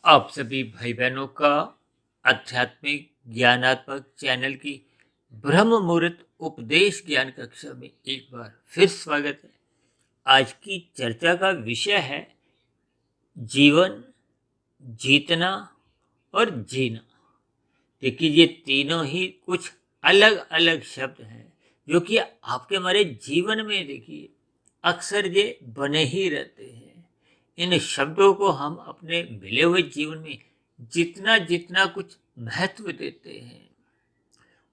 आप सभी भाई बहनों का आध्यात्मिक ज्ञानात्मक चैनल की ब्रह्म मुहूर्त उपदेश ज्ञान कक्षा में एक बार फिर स्वागत है। आज की चर्चा का विषय है जीवन, जीतना और जीना। देखिए, ये तीनों ही कुछ अलग अलग शब्द हैं जो कि आपके हमारे जीवन में देखिए अक्सर ये बने ही रहते हैं। इन शब्दों को हम अपने मिले हुए जीवन में जितना जितना कुछ महत्व देते हैं,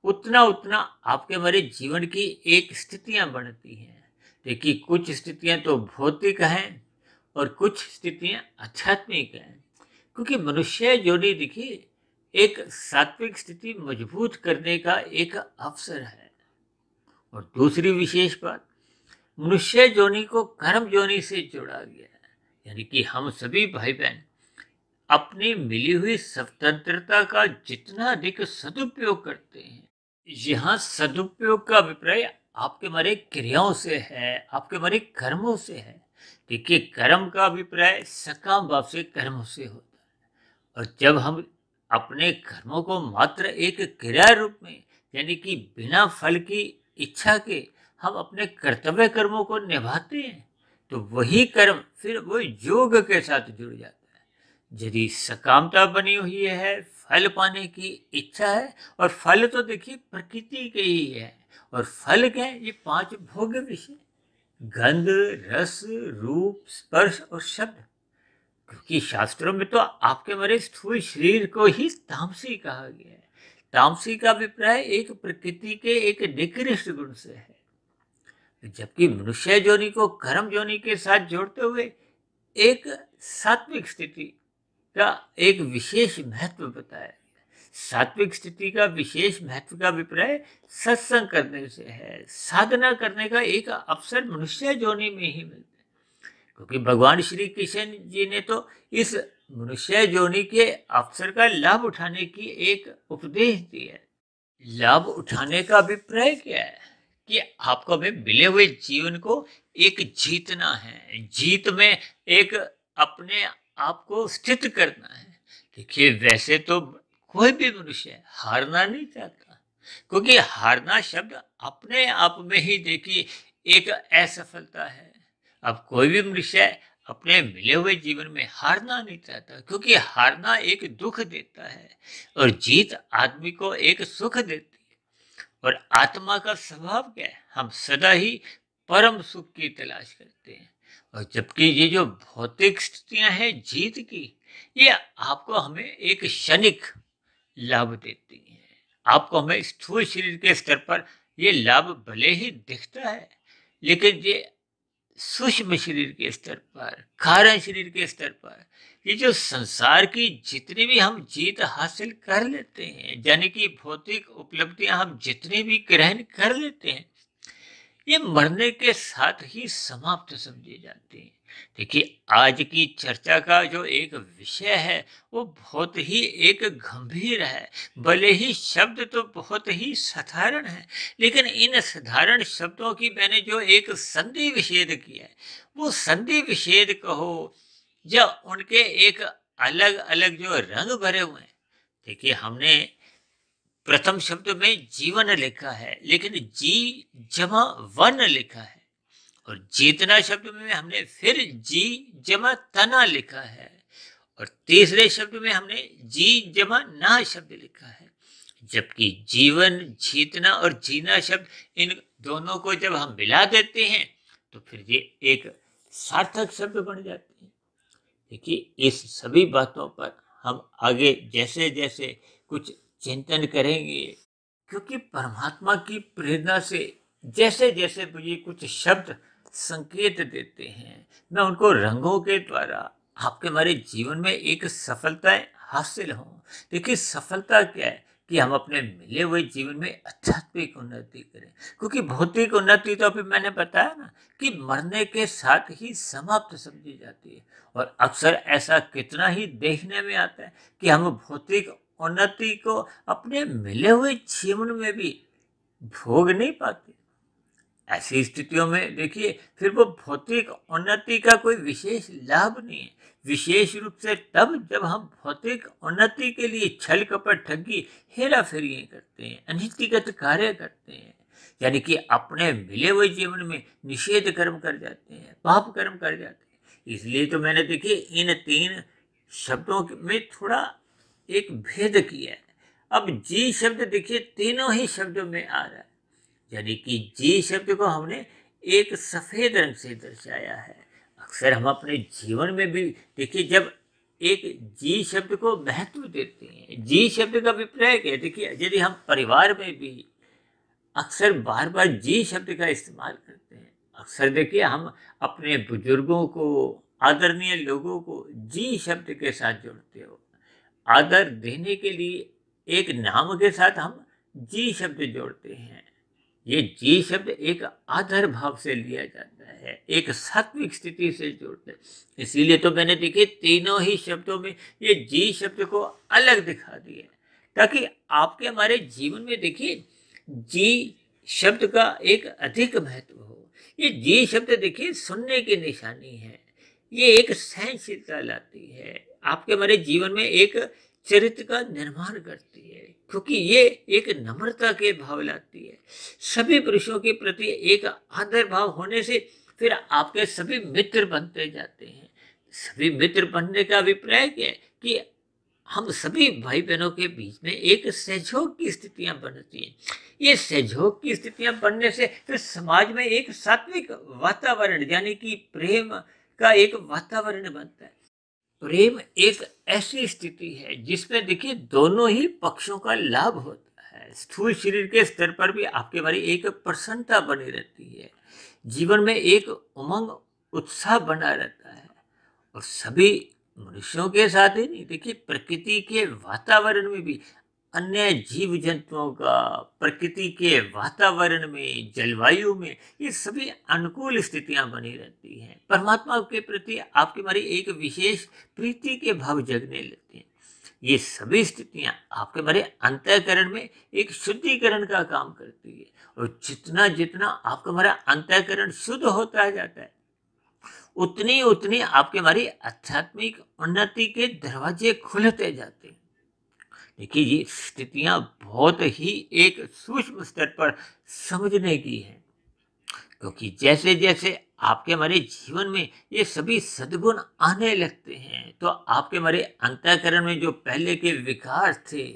उतना उतना आपके हमारे जीवन की एक स्थितियां बनती हैं। देखिए, कुछ स्थितियां तो भौतिक हैं और कुछ स्थितियां आध्यात्मिक हैं, क्योंकि मनुष्य जोड़ी देखिए एक सात्विक स्थिति मजबूत करने का एक अवसर है। और दूसरी विशेष बात, मनुष्य जोनी को कर्म जोनी से जोड़ा गया है, यानी कि हम सभी भाई बहन अपनी मिली हुई स्वतंत्रता का जितना अधिक सदुपयोग करते हैं। यहाँ सदुपयोग का अभिप्राय आपके हमारे क्रियाओं से है, आपके हमारे कर्मों से है। देखिए, कर्म का अभिप्राय सकाम भाव से कर्मों से होता है, और जब हम अपने कर्मों को मात्र एक क्रिया रूप में, यानी कि बिना फल की इच्छा के हम अपने कर्तव्य कर्मों को निभाते हैं, तो वही कर्म फिर वो योग के साथ जुड़ जाता है। यदि सकामता बनी हुई है, फल पाने की इच्छा है, और फल तो देखिए प्रकृति के ही है। और फल क्या है? ये पांच भोग्य विषय, गंध, रस, रूप, स्पर्श और शब्द। क्योंकि शास्त्रों में तो आपके हमारे स्थूल शरीर को ही तामसी कहा गया है। तामसी का अभिप्राय एक प्रकृति के एक निकृष्ट गुण से है, जबकि मनुष्य जोनि को कर्म जोनि के साथ जोड़ते हुए एक सात्विक स्थिति का एक विशेष महत्व बताया गया। सात्विक स्थिति का विशेष महत्व का अभिप्राय सत्संग करने से है, साधना करने का एक अवसर मनुष्य जोनि में ही मिलता है। क्योंकि भगवान श्री कृष्ण जी ने तो इस मनुष्य जोनि के अवसर का लाभ उठाने की एक उपदेश दी है। लाभ उठाने का अभिप्राय क्या है? कि आपको हमें मिले हुए जीवन को एक जीतना है, जीत में एक अपने आप को स्थित करना है। देखिए, वैसे तो कोई भी मनुष्य हारना नहीं चाहता, क्योंकि हारना शब्द अपने आप में ही देखिए एक असफलता है। अब कोई भी मनुष्य अपने मिले हुए जीवन में हारना नहीं चाहता, क्योंकि हारना एक दुख देता है और जीत आदमी को एक सुख देती है। और आत्मा का स्वभाव क्या है? हम सदा ही परम सुख की तलाश करते हैं। और जबकि ये जो भौतिक स्थितियां हैं जीत की, ये आपको हमें एक क्षणिक लाभ देती हैं। आपको हमें स्थूल शरीर के स्तर पर ये लाभ भले ही दिखता है, लेकिन ये सूक्ष्म शरीर के स्तर पर, कारण शरीर के स्तर पर, ये जो संसार की जितनी भी हम जीत हासिल कर लेते हैं, यानी कि भौतिक उपलब्धियां हम जितनी भी ग्रहण कर लेते हैं, ये मरने के साथ ही समाप्त समझी जाती हैं। देखिए, आज की चर्चा का जो एक विषय है वो बहुत ही एक गंभीर है। भले ही शब्द तो बहुत ही साधारण है, लेकिन इन साधारण शब्दों की मैंने जो एक संधि विच्छेद किया है, वो संधि विच्छेद कहो या उनके एक अलग अलग जो रंग भरे हुए हैं। देखिए, हमने प्रथम शब्द में जीवन लिखा है, लेकिन जी जमा वन लिखा है। और जीतना शब्द में हमने फिर जी जमा तना लिखा है। और तीसरे शब्द में हमने जी जमा ना शब्द लिखा है। जबकि जीवन, जीतना और जीना शब्द, इन दोनों को जब हम मिला देते हैं तो फिर ये एक सार्थक शब्द बन जाते हैं। देखिए, इस सभी बातों पर हम आगे जैसे जैसे कुछ चिंतन करेंगे, क्योंकि परमात्मा की प्रेरणा से जैसे जैसे मुझे कुछ शब्द संकेत देते हैं, मैं उनको रंगों के द्वारा आपके हमारे जीवन में एक सफलताएं हासिल हों। देखिए, सफलता क्या है? कि हम अपने मिले हुए जीवन में आध्यात्मिक उन्नति करें, क्योंकि भौतिक उन्नति तो अभी मैंने बताया ना कि मरने के साथ ही समाप्त समझी जाती है। और अक्सर ऐसा कितना ही देखने में आता है कि हम भौतिक उन्नति को अपने मिले हुए जीवन में भी भोग नहीं पाते। ऐसी स्थितियों में देखिए फिर वो भौतिक उन्नति का कोई विशेष लाभ नहीं है। विशेष रूप से तब जब हम भौतिक उन्नति के लिए छल कपट ठगी हेरा फेरी करते हैं, अनिष्टिगत कार्य करते हैं, यानी कि अपने मिले हुए जीवन में निषेध कर्म कर जाते हैं, पाप कर्म कर जाते हैं। इसलिए तो मैंने देखिए इन तीन शब्दों में थोड़ा एक भेद किया है। अब जी शब्द देखिए तीनों ही शब्दों में आ रहा है, यानी कि जी शब्द को हमने एक सफेद रंग से दर्शाया है। अक्सर हम अपने जीवन में भी देखिए जब एक जी शब्द को महत्व देते हैं, जी शब्द का अभिप्राय क्या है, देखिए यदि हम परिवार में भी अक्सर बार बार जी शब्द का इस्तेमाल करते हैं। अक्सर देखिए हम अपने बुजुर्गों को, आदरणीय लोगों को जी शब्द के साथ जोड़ते हो। आदर देने के लिए एक नाम के साथ हम जी शब्द जोड़ते हैं। ये जी शब्द एक आदर भाव से लिया जाता है, एक सात्विक स्थिति से जोड़ते हैं। इसीलिए तो मैंने देखिए तीनों ही शब्दों में ये जी शब्द को अलग दिखा दिया, ताकि आपके हमारे जीवन में देखिए जी शब्द का एक अधिक महत्व हो। ये जी शब्द देखिए सुनने की निशानी है, ये एक सहनशीलता लाती है, आपके हमारे जीवन में एक चरित्र का निर्माण करती है, क्योंकि ये एक नम्रता के भाव लाती है। सभी पुरुषों के प्रति एक आदर भाव होने से फिर आपके सभी मित्र बनते जाते हैं। सभी मित्र बनने का अभिप्राय क्या है कि हम सभी भाई बहनों के बीच में एक सहयोग की स्थितियां बनती हैं। ये सहयोग की स्थितियां बनने से फिर समाज में एक सात्विक वातावरण यानी कि प्रेम का एक वातावरण बनता है। प्रेम एक ऐसी स्थिति है जिसमें देखिए दोनों ही पक्षों का लाभ होता है। स्थूल शरीर के स्तर पर भी आपके हमारी एक प्रसन्नता बनी रहती है, जीवन में एक उमंग उत्साह बना रहता है। और सभी मनुष्यों के साथ ही नहीं, देखिए प्रकृति के वातावरण में भी अन्य जीव जंतुओं का, प्रकृति के वातावरण में, जलवायु में ये सभी अनुकूल स्थितियां बनी रहती हैं। परमात्मा के प्रति आपके हमारी एक विशेष प्रीति के भाव जगने लगते हैं। ये सभी स्थितियां आपके हमारे अंतःकरण में एक शुद्धिकरण का काम करती है। और जितना जितना आपका हमारा अंतःकरण शुद्ध होता जाता है, उतनी उतनी आपके हमारी आध्यात्मिक उन्नति के दरवाजे खुलते जाते हैं। देखिए ये स्थितियां बहुत ही एक सूक्ष्म स्तर पर समझने की है, क्योंकि जैसे जैसे आपके हमारे जीवन में ये सभी सद्गुण आने लगते हैं, तो आपके हमारे अंतःकरण में जो पहले के विकार थे,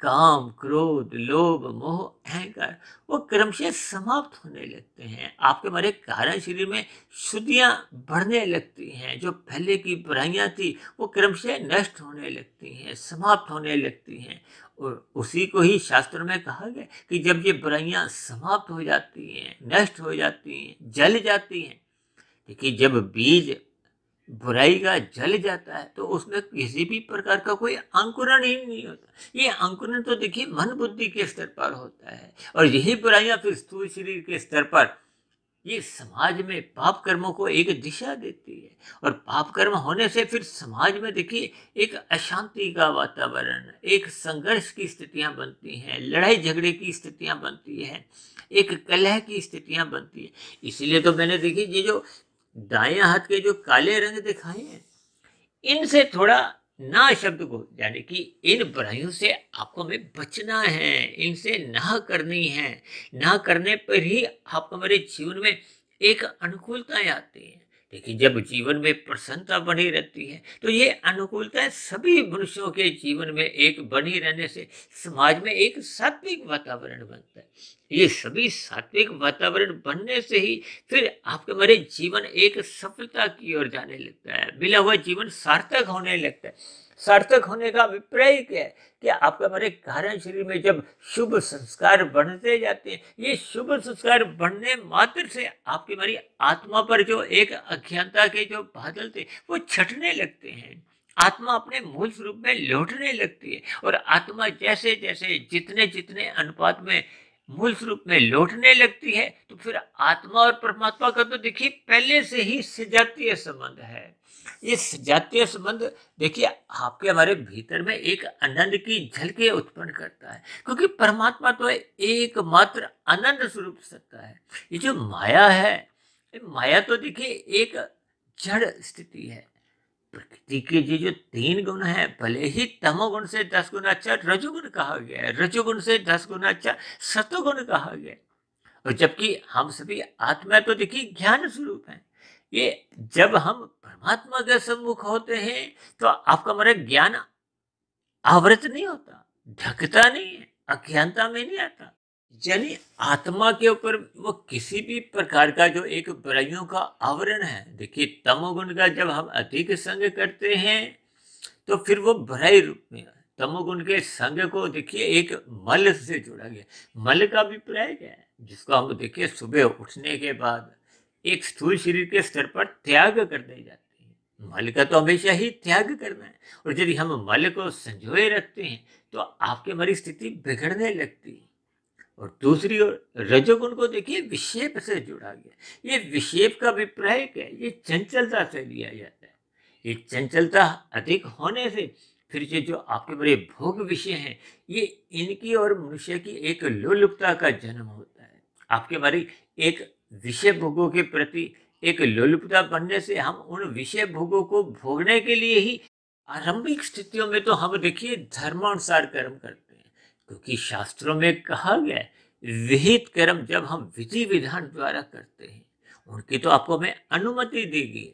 काम, क्रोध, लोभ, मोह, अहंकार, वो क्रमशः समाप्त होने लगते हैं। आपके हमारे कारण शरीर में शुद्धियां बढ़ने लगती हैं। जो पहले की बुराइयां थी वो क्रमशः नष्ट होने लगती हैं, समाप्त होने लगती हैं। और उसी को ही शास्त्रों में कहा गया कि जब ये बुराइयां समाप्त हो जाती हैं, नष्ट हो जाती हैं, जल जाती हैं। देखिए जब बीज बुराई का जल जाता है तो उसमें किसी भी प्रकार का कोई अंकुरण ही नहीं होता। ये अंकुरण तो देखिए मन बुद्धि के स्तर पर होता है, और यही बुराइयां फिर स्थूल शरीर के स्तर पर ये समाज में पाप कर्मों को एक दिशा देती है। और पाप कर्म होने से फिर समाज में देखिए एक अशांति का वातावरण, एक संघर्ष की स्थितियां बनती हैं, लड़ाई झगड़े की स्थितियां बनती है, एक कलह की स्थितियां बनती है। इसीलिए तो मैंने देखी ये जो दाएं हाथ के जो काले रंग दिखाए हैं, इनसे थोड़ा ना शब्द को, यानी कि इन बुराइयों से आपको हमें बचना है, इनसे ना करनी है। ना करने पर ही आपको हमारे जीवन में एक अनुकूलताएं आती हैं। देखिए जब जीवन में प्रसन्नता बनी रहती है तो ये अनुकूलताएं सभी मनुष्यों के जीवन में एक बनी रहने से समाज में एक सात्विक वातावरण बनता है। ये सभी सात्विक वातावरण बनने से ही फिर आपके हमारे जीवन एक सफलता की ओर जाने लगता है, मिला हुआ जीवन सार्थक होने लगता है। सार्थक होने का अभिप्राय क्या है कि आपके हमारे कारण शरीर में जब शुभ संस्कार बढ़ते जाते हैं, ये शुभ संस्कार बढ़ने मात्र से आपकी हमारी आत्मा पर जो एक अज्ञानता के जो बादल थे वो छटने लगते हैं। आत्मा अपने मूल स्वरूप में लौटने लगती है। और आत्मा जैसे जैसे जितने जितने अनुपात में मूल स्वरूप में लौटने लगती है, तो फिर आत्मा और परमात्मा का तो देखिए पहले से ही सजातीय संबंध है। ये सजातीय संबंध देखिए आपके हमारे भीतर में एक आनंद की झलके उत्पन्न करता है, क्योंकि परमात्मा तो एकमात्र आनंद स्वरूप सत्ता है। ये जो माया है, ये माया तो देखिए एक जड़ स्थिति है। प्रकृति के ये जो 3 गुण हैं, भले ही तमोगुण से 10 गुना अच्छा रजोगुण कहा गया है, रजोगुण से 10 गुना अच्छा सतोगुण कहा गया है। और जबकि हम सभी आत्मा तो देखिए ज्ञान स्वरूप है। ये जब हम परमात्मा के सम्मुख होते हैं तो आपका हमारा ज्ञान आवृत नहीं होता, ढकता नहीं है, अज्ञानता में नहीं आता। यानी आत्मा के ऊपर वो किसी भी प्रकार का जो एक बुराइयों का आवरण है, देखिए तमोगुण का जब हम अधिक संग करते हैं तो फिर वो बुराई रूप में है। तमोगुण के संग को देखिए एक मल से जोड़ा गया। मल का अभिप्राय क्या है, जिसको हम देखिए सुबह उठने के बाद एक स्थूल शरीर के स्तर पर त्याग कर दी जाती है। मल का तो हमेशा ही त्याग करना है, और यदि हम मल को संजोए रखते हैं तो आपकी हमारी स्थिति बिगड़ने लगती है। और दूसरी ओर रजोगुण को देखिए विक्षेप से जोड़ा गया। ये विक्षेप का अभिप्राय क्या है, ये चंचलता से लिया जाता है। ये चंचलता अधिक होने से फिर ये जो आपके बड़े भोग विषय हैं, ये इनकी और मनुष्य की एक लोलुपता का जन्म होता है। आपके हमारी एक विषय भोगों के प्रति एक लोलुपता बनने से हम उन विषय भोगों को भोगने के लिए ही आरंभिक स्थितियों में तो हम देखिए धर्मानुसार कर्म करते हैं, क्योंकि शास्त्रों में कहा गया है विहित कर्म जब हम विधि विधान द्वारा करते हैं उनकी तो आपको मैं अनुमति देगी।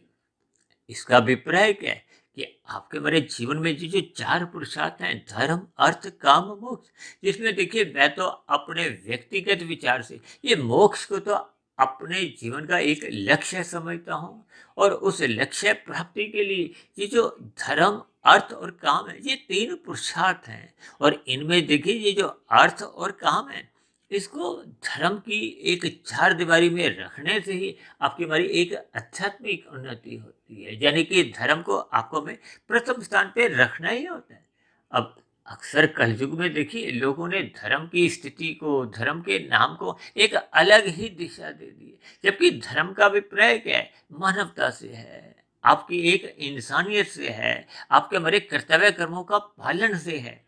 इसका अभिप्राय क्या है कि आपके हमारे जीवन में जो 4 पुरुषार्थ हैं, धर्म अर्थ काम मोक्ष, जिसमें देखिए मैं तो अपने व्यक्तिगत विचार से ये मोक्ष को तो अपने जीवन का एक लक्ष्य समझता हूँ, और उस लक्ष्य प्राप्ति के लिए ये जो धर्म अर्थ और काम है, ये 3 पुरुषार्थ हैं। और इनमें देखिए ये जो अर्थ और काम है, इसको धर्म की एक 4 दीवारी में रखने से ही आपकी हमारी एक आध्यात्मिक उन्नति होती है। यानी कि धर्म को आपको में प्रथम स्थान पे रखना ही होता है। अब अक्सर कलयुग में देखिए लोगों ने धर्म की स्थिति को, धर्म के नाम को एक अलग ही दिशा दे दी है, जबकि धर्म का अभिप्राय क्या है, मानवता से है, आपकी एक इंसानियत से है, आपके हमारे कर्तव्य कर्मों का पालन से है।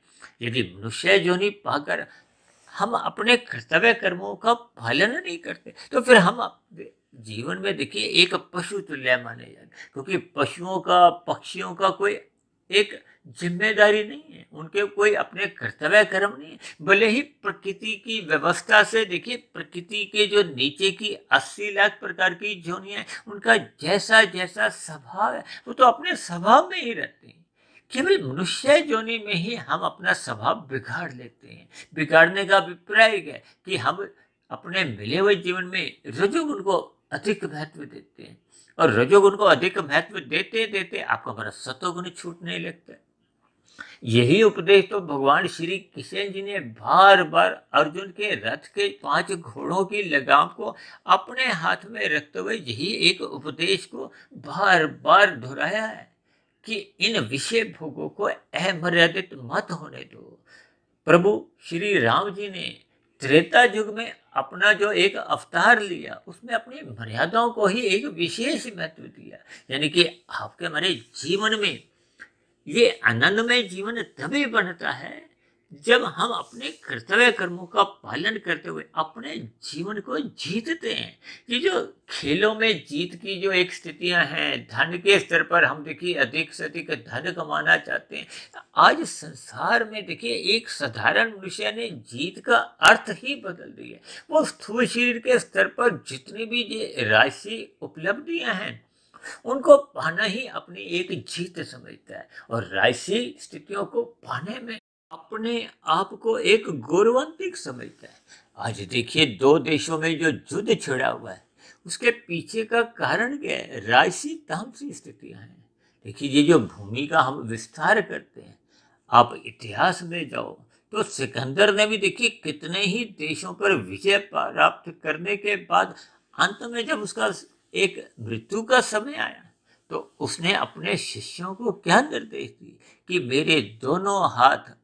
यदि मनुष्य जोनि पाकर हम अपने कर्तव्य कर्मों का पालन नहीं करते तो फिर हम जीवन में देखिए एक पशु तुल्य माने जाते, क्योंकि पशुओं का, पक्षियों का कोई एक जिम्मेदारी नहीं है, उनके कोई अपने कर्तव्य कर्म नहीं है। भले ही प्रकृति की व्यवस्था से देखिए प्रकृति के जो नीचे की 80 लाख प्रकार की जोनियां, उनका जैसा जैसा स्वभाव है वो तो अपने स्वभाव में ही रहते हैं। केवल मनुष्य जोनि में ही हम अपना स्वभाव बिगाड़ लेते हैं। बिगाड़ने का अभिप्राय क्या है कि हम अपने मिले हुए जीवन में रजोगुण को अधिक महत्व देते हैं, और रजोगुण को अधिक महत्व देते देते आपका हमारा सतोगुण छूटने लगता है। यही उपदेश तो भगवान श्री कृष्ण जी ने बार बार अर्जुन के रथ के 5 घोड़ों की लगाम को अपने हाथ में रखते हुए यही एक उपदेश को बार बार दोहराया है कि इन विषय भोगों को अमर्यादित मत होने दो। प्रभु श्री राम जी ने त्रेता युग में अपना जो एक अवतार लिया, उसमें अपनी मर्यादाओं को ही एक विशेष महत्व दिया। यानी कि आपके हमारे जीवन में ये आनंदमय जीवन तभी बनता है जब हम अपने कर्तव्य कर्मों का पालन करते हुए अपने जीवन को जीतते हैं। ये जो खेलों में जीत की जो एक स्थितियां हैं, धन के स्तर पर हम देखिए अधिक से अधिक धन कमाना चाहते हैं। आज संसार में देखिए एक साधारण मनुष्य ने जीत का अर्थ ही बदल दिया। वो स्थूल शरीर के स्तर पर जितनी भी ये राशि उपलब्धियां हैं उनको पाना ही अपनी एक जीत समझता है, और राशि स्थितियों को पाने में अपने आप को एक गौरवान्वित समझता है। आज देखिए 2 देशों में जो युद्ध छिड़ा हुआ है उसके पीछे का कारण क्या है, राजसी तामसी स्थितियां हैं। देखिए ये जो भूमि का हम विस्तार करते हैं, आप इतिहास में जाओ तो सिकंदर ने भी देखिए कितने ही देशों पर विजय प्राप्त करने के बाद अंत में जब उसका एक मृत्यु का समय आया तो उसने अपने शिष्यों को क्या निर्देश दिए कि मेरे दोनों हाथ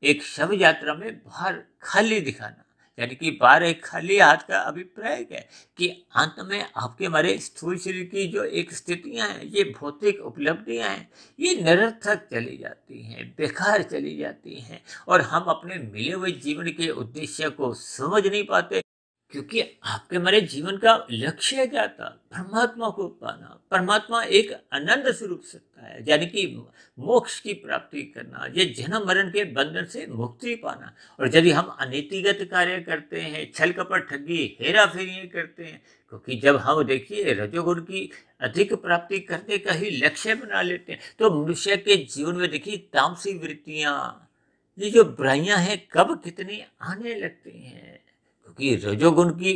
एक शव यात्रा में बाहर खाली दिखाना। यानी कि बार एक खाली हाथ का अभिप्राय है कि अंत में आपके हमारे स्थूल शरीर की जो एक स्थितियां हैं, ये भौतिक उपलब्धियां हैं, ये निरर्थक चली जाती हैं, बेकार चली जाती हैं और हम अपने मिले हुए जीवन के उद्देश्य को समझ नहीं पाते। क्योंकि आपके हमारे जीवन का लक्ष्य क्या था? परमात्मा को पाना। परमात्मा एक अनंत स्वरूप सत्ता है, यानी कि मोक्ष की प्राप्ति करना, ये जन्म मरण के बंधन से मुक्ति पाना। और यदि हम अनीतिगत कार्य करते हैं, छल कपट ठगी हेरा फेरी करते हैं, क्योंकि जब हम देखिए रजोगुण की अधिक प्राप्ति करने का ही लक्ष्य बना लेते हैं, तो मनुष्य के जीवन में देखिए तामसी वृत्तियां, ये जो बुराइयां हैं, कब कितनी आने लगती हैं। क्योंकि रजोगुण की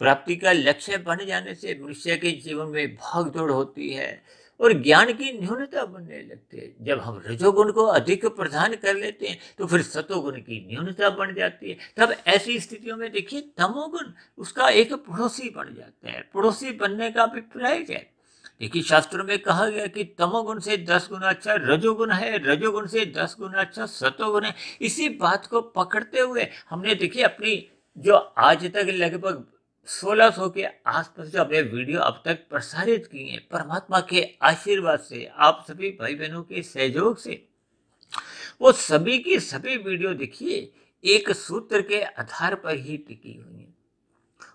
प्राप्ति का लक्ष्य बन जाने से मनुष्य के जीवन में भाग दौड़ होती है और ज्ञान की न्यूनता बनने लगती है। जब हम रजोगुण को अधिक प्रदान कर लेते हैं तो फिर सतोगुण की न्यूनता बन जाती है। तब ऐसी स्थितियों में देखिए तमोगुण उसका एक पड़ोसी बन जाता है। पड़ोसी बनने का अभिप्राय क्या है? देखिए शास्त्रों में कहा गया कि तमोगुण से 10 गुना अच्छा रजोगुण है, रजोगुण से 10 गुना अच्छा सतोगुण है। इसी बात को पकड़ते हुए हमने देखिए अपनी जो आज तक लगभग 1600 के आसपास जो हमने वीडियो अब तक प्रसारित किए हैं, परमात्मा के आशीर्वाद से, आप सभी भाई बहनों के सहयोग से, वो सभी की सभी वीडियो देखिए एक सूत्र के आधार पर ही टिकी हुई है।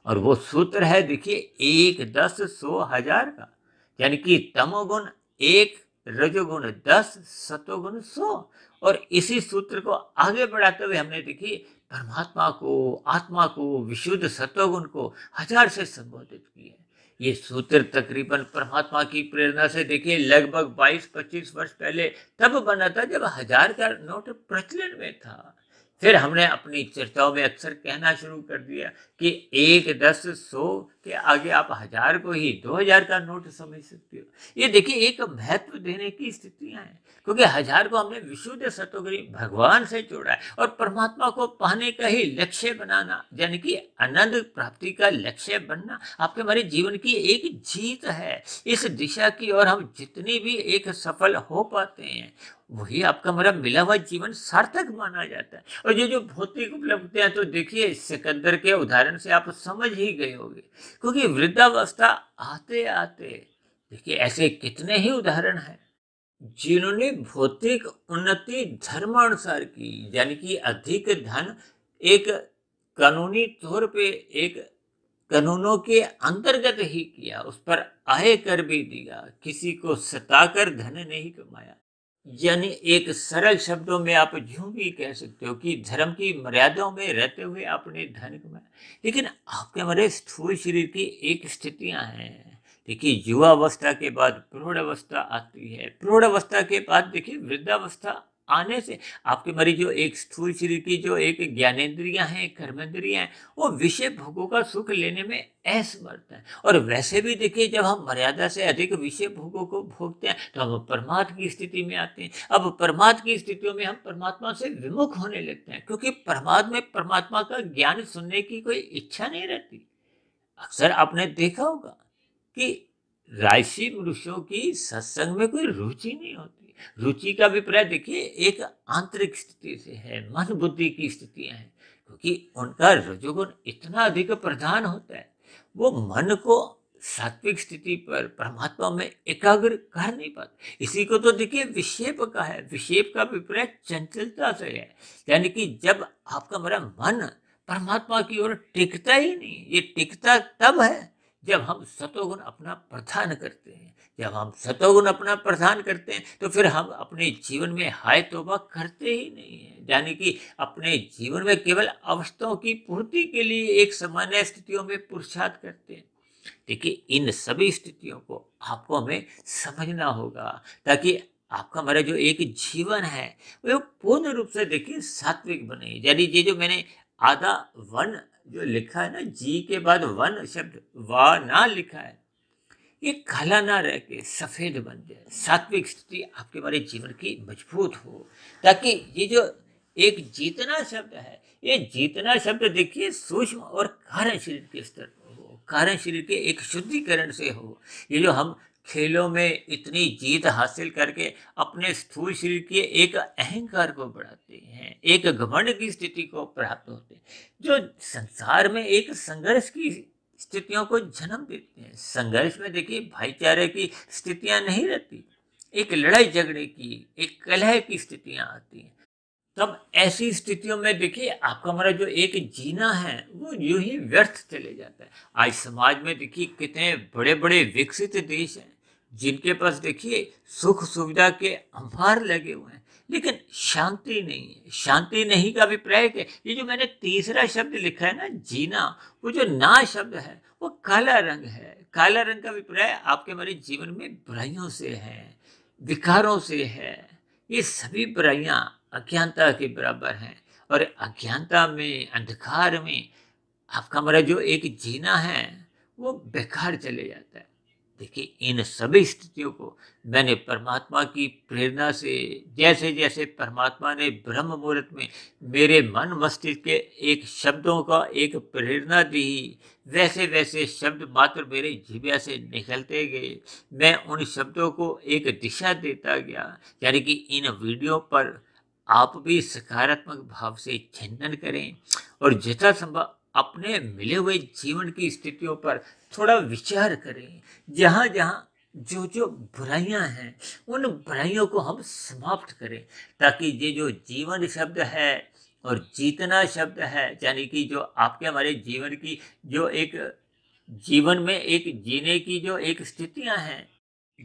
और वो सूत्र है देखिए 1, 10, 100, 1000 का, यानी कि तमोगुण 1, रजोगुण 10, सतोगुण 100। और इसी सूत्र को आगे बढ़ाते हुए हमने देखिए परमात्मा को, आत्मा को, विशुद्ध सतोगुण को 1000 से संबोधित किया। ये सूत्र तकरीबन परमात्मा की प्रेरणा से देखिए लगभग 22-25 वर्ष पहले तब बना था जब 1000 का नोट प्रचलन में था। फिर हमने अपनी चर्चाओं में अक्सर कहना शुरू कर दिया कि 1, 10, 100 के आगे आप 1000 को ही 2000 का नोट समझ सकते हो। ये देखिए एक महत्व देने की स्थितियां हैं, क्योंकि 1000 को हमने विशुद्ध सतोगुणी भगवान से जोड़ा है और परमात्मा को पाने का ही लक्ष्य बनाना, यानी कि आनंद प्राप्ति का लक्ष्य बनना आपके हमारे जीवन की एक जीत है। इस दिशा की ओर हम जितनी भी एक सफल हो पाते हैं, वही आपका हमारा मिला हुआ जीवन सार्थक माना जाता है। और ये जो भौतिक उपलब्धियां, तो देखिए सिकंदर के उदाहरण से आप समझ ही गए होंगे, क्योंकि वृद्धावस्था आते आते देखिए ऐसे कितने ही उदाहरण हैं जिन्होंने भौतिक उन्नति धर्मानुसार की, यानी कि अधिक धन एक कानूनी तौर पे एक कानूनों के अंतर्गत ही किया, उस पर आय कर भी दिया, किसी को सताकर धन नहीं कमाया। यानी एक सरल शब्दों में आप यूं भी कह सकते हो कि धर्म की मर्यादाओं में रहते हुए आपने धन कमाया। लेकिन आपके हमारे स्थूल शरीर की एक स्थितियां हैं। देखिए युवावस्था के बाद प्रौढ़ावस्था आती है, प्रौढ़ावस्था के बाद देखिए वृद्धावस्था आने से आपके हमारी जो एक स्थूल शरीर की जो एक ज्ञानेंद्रियां हैं, कर्मेंद्रियां हैं, वो विषय भोगों का सुख लेने में असमर्थ है। और वैसे भी देखिए जब हम मर्यादा से अधिक विषय भोगों को भोगते हैं तो हम परमात्मा की स्थिति में आते हैं। अब परमात्मा की स्थितियों में हम परमात्मा से विमुख होने लगते हैं, क्योंकि परमात्मा में परमात्मा का ज्ञान सुनने की कोई इच्छा नहीं रहती। अक्सर आपने देखा होगा कि राशि मनुष्यों की सत्संग में कोई रुचि नहीं होती। रुचि का अभिप्राय देखिए एक आंतरिक स्थिति से है, मन बुद्धि की स्थितियां हैं, क्योंकि उनका रजोगुण इतना अधिक प्रधान होता है, वो मन को सात्विक स्थिति पर परमात्मा में एकाग्र कर नहीं पाते। इसी को तो देखिए विक्षेप का है। विक्षेप का अभिप्राय चंचलता से है, यानी कि जब आपका मेरा मन परमात्मा की ओर टिकता ही नहीं। ये टिकता तब है जब हम सतोगुण अपना प्रधान करते हैं। जब हम सतोगुण अपना प्रधान करते हैं तो फिर हम अपने जीवन में हाय तौबा करते ही नहीं है, यानी कि अपने जीवन में केवल अवस्थाओं की पूर्ति के लिए एक सामान्य स्थितियों में पुरुषार्थ करते हैं। देखिए इन सभी स्थितियों को आपको हमें समझना होगा, ताकि आपका हमारा जो एक जीवन है वो पूर्ण रूप से देखिए सात्विक बने। यानी ये जो मैंने आधा वन जो लिखा है ना, जी के बाद वन शब्द वा ना लिखा है, ये काला ना रह के सफेद बन जाए। सात्विक स्थिति आपके हमारे जीवन की मजबूत हो, ताकि ये जो एक जीतना शब्द है, ये जीतना शब्द देखिए सूक्ष्म और कारण शरीर के स्तर पर हो, कारण शरीर के एक शुद्धिकरण से हो। ये जो हम खेलों में इतनी जीत हासिल करके अपने स्थूल शरीर के एक अहंकार को बढ़ाते हैं, एक घमंड की स्थिति को प्राप्त होते हैं, जो संसार में एक संघर्ष की स्थितियों को जन्म देते हैं। संघर्ष में देखिए भाईचारे की स्थितियां नहीं रहती, एक लड़ाई झगड़े की, एक कलह की स्थितियां आती हैं। तब ऐसी स्थितियों में देखिए आपका हमारा जो एक जीना है वो यूं ही व्यर्थ चले जाता है। आज समाज में देखिए कितने बड़े बड़े विकसित देश हैं जिनके पास देखिए सुख सुविधा के अंबार लगे हुए हैं, लेकिन शांति नहीं है। शांति नहीं का अभिप्राय है, ये जो मैंने तीसरा शब्द लिखा है ना, जीना, वो जो ना शब्द है वो काला रंग है। काला रंग का अभिप्राय आपके हमारे जीवन में बुराइयों से है, विकारों से है। ये सभी बुराइयां अज्ञानता के बराबर हैं, और अज्ञानता में, अंधकार में आपका हमारा जो एक जीना है वो बेकार चले जाता है। देखिए इन सभी स्थितियों को मैंने परमात्मा की प्रेरणा से, जैसे जैसे परमात्मा ने ब्रह्म मुहूर्त में मेरे मन मस्तिष्क के एक शब्दों का एक प्रेरणा दी, वैसे वैसे शब्द मात्र मेरे जिह्वा से निकलते गए। मैं उन शब्दों को एक दिशा देता गया। यानी कि इन वीडियो पर आप भी सकारात्मक भाव से चिंतन करें और यथासंभव अपने मिले हुए जीवन की स्थितियों पर थोड़ा विचार करें। जहाँ जहाँ जो जो बुराइयां हैं उन बुराइयों को हम समाप्त करें, ताकि ये जो जीवन शब्द है और जीतना शब्द है, यानी कि जो आपके हमारे जीवन की जो एक जीवन में एक जीने की जो एक स्थितियां हैं,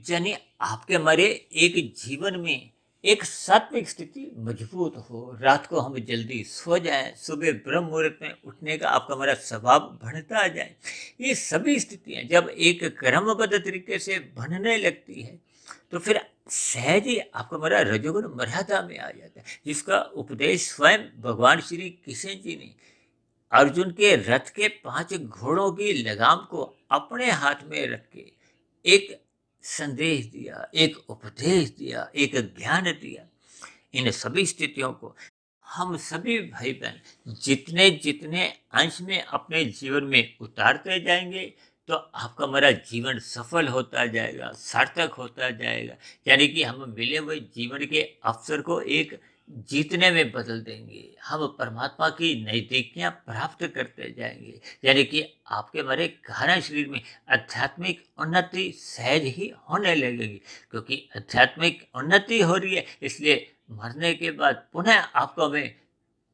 यानी आपके हमारे एक जीवन में एक सात्विक स्थिति मजबूत हो, रात को हम जल्दी सो जाएं, सुबह ब्रह्म मुहूर्त में उठने का आपका हमारा स्वभाव बढ़ता जाए। ये सभी स्थितियां जब एक क्रमबद्ध तरीके से बनने लगती है तो फिर सहज ही आपका हमारा रजोगुण मर्यादा में आ जाता है, जिसका उपदेश स्वयं भगवान श्री कृष्ण जी ने अर्जुन के रथ के 5 घोड़ों की लगाम को अपने हाथ में रख के एक संदेश दिया, एक उपदेश दिया, एक ज्ञान दिया। इन सभी स्थितियों को हम सभी भाई बहन जितने जितने अंश में अपने जीवन में उतारते जाएंगे तो आपका हमारा जीवन सफल होता जाएगा, सार्थक होता जाएगा। यानी कि हम मिले हुए जीवन के अवसर को एक जीतने में बदल देंगे, हम परमात्मा की नजदीकियां प्राप्त करते जाएंगे। यानी कि आपके हमारे गहरा शरीर में आध्यात्मिक उन्नति सहज ही होने लगेगी, क्योंकि आध्यात्मिक उन्नति हो रही है, इसलिए मरने के बाद पुनः आपको में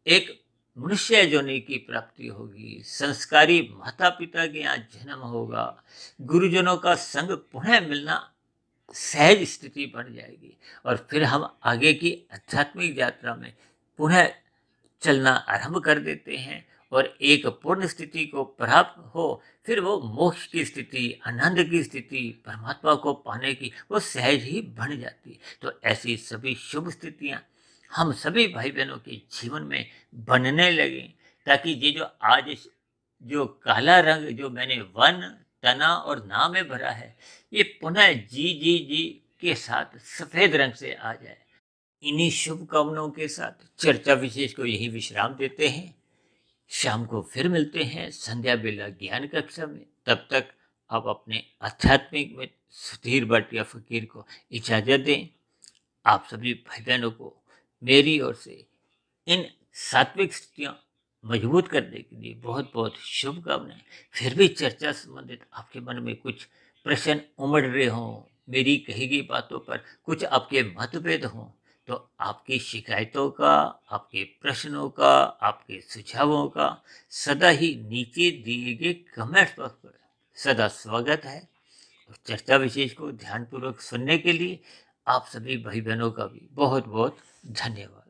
एक मनुष्य योनि की प्राप्ति होगी, संस्कारी माता पिता के यहाँ जन्म होगा, गुरुजनों का संग पुनः मिलना सहज स्थिति बन जाएगी, और फिर हम आगे की आध्यात्मिक यात्रा में पुनः चलना आरंभ कर देते हैं और एक पूर्ण स्थिति को प्राप्त हो, फिर वो मोक्ष की स्थिति, आनंद की स्थिति, परमात्मा को पाने की वो सहज ही बन जाती है। तो ऐसी सभी शुभ स्थितियां हम सभी भाई बहनों के जीवन में बनने लगे, ताकि ये जो आज जो काला रंग जो मैंने वन, तना और ना में भरा है, ये पुनः जी जी जी के साथ सफेद रंग से आ जाए। इन्हीं शुभकामनाओं के साथ चर्चा विशेष को यही विश्राम देते हैं। शाम को फिर मिलते हैं संध्या बेला ज्ञान कक्षा में। तब तक आप अपने आध्यात्मिक में सुधीर भाटिया फकीर को इजाजत दें। आप सभी भाई बहनों को मेरी ओर से इन सात्विक स्थितियां मजबूत करने के लिए बहुत बहुत शुभकामनाएं। फिर भी चर्चा संबंधित आपके मन में कुछ प्रश्न उमड़ रहे हों, मेरी कही गई बातों पर कुछ आपके मतभेद हों, तो आपकी शिकायतों का, आपके प्रश्नों का, आपके सुझावों का सदा ही नीचे दिए गए कमेंट्स बॉक्स पर सदा स्वागत है। और चर्चा विशेष को ध्यानपूर्वक सुनने के लिए आप सभी भाई बहनों का भी बहुत बहुत धन्यवाद।